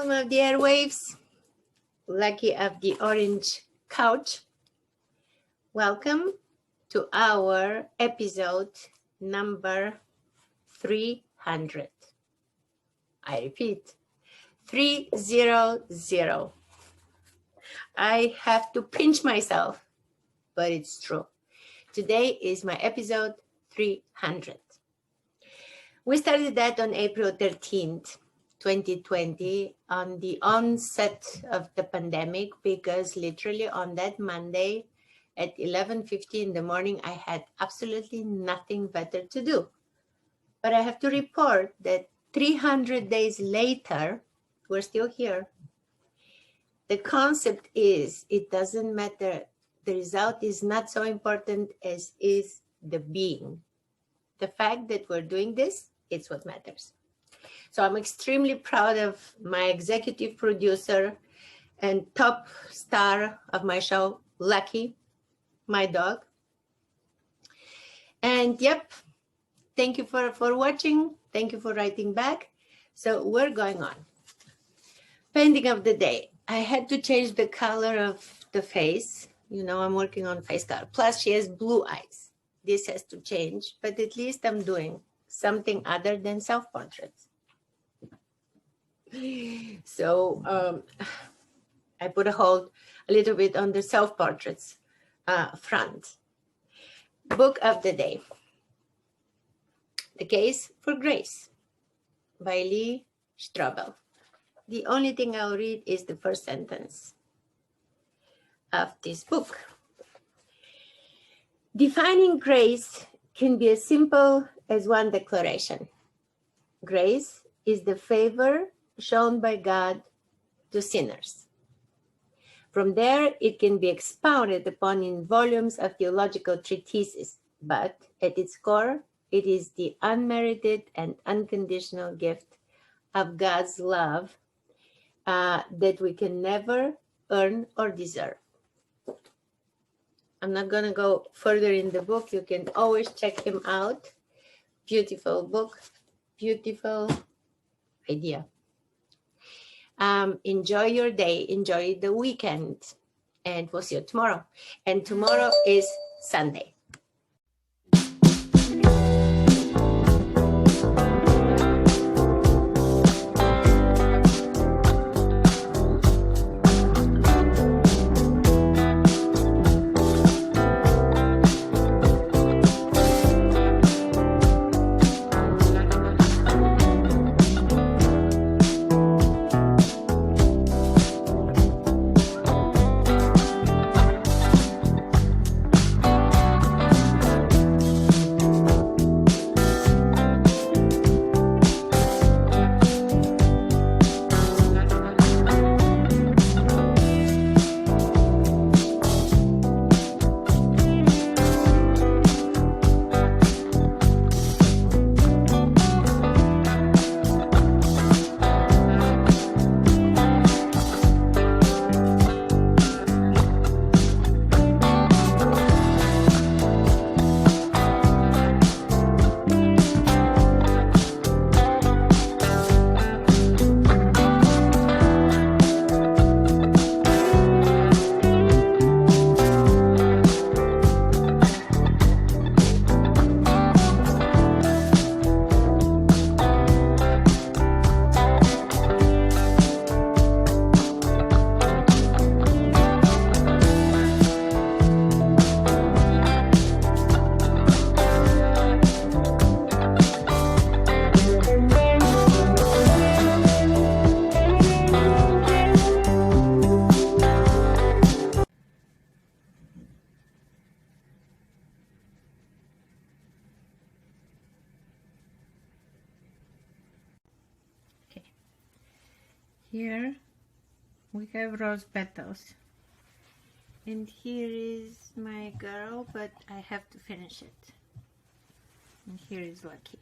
Alma of the Airwaves, Lucky of the Orange Couch. Welcome to our episode number 300. I repeat, 300. I have to pinch myself, but it's true. Today is my episode 300. We started that on April 13th. 2020 on the onset of the pandemic, because literally on that Monday at 11:50 in the morning, I had absolutely nothing better to do. But I have to report that 300 days later, we're still here. The concept is, it doesn't matter. The result is not so important as is the being. The fact that we're doing this, it's what matters. So I'm extremely proud of my executive producer and top star of my show, Lucky, my dog. And yep, thank you for watching. Thank you for writing back. So we're going on. Painting of the day. I had to change the color of the face. You know, I'm working on face color. Plus she has blue eyes. This has to change, but at least I'm doing something other than self-portraits. So I put a hold a little bit on the self-portraits front. Book of the day. The Case for Grace by Lee Strobel. The only thing I'll read is the first sentence of this book. Defining grace can be as simple as one declaration. Grace is the favor shown by God to sinners. From there, it can be expounded upon in volumes of theological treatises, but at its core, it is the unmerited and unconditional gift of God's love that we can never earn or deserve. I'm not going to go further in the book. You can always check him out. Beautiful book, beautiful idea. Enjoy your day, enjoy the weekend, and we'll see you tomorrow. And tomorrow is Sunday. Here we have rose petals, and here is my girl, but I have to finish it. And here is Lucky.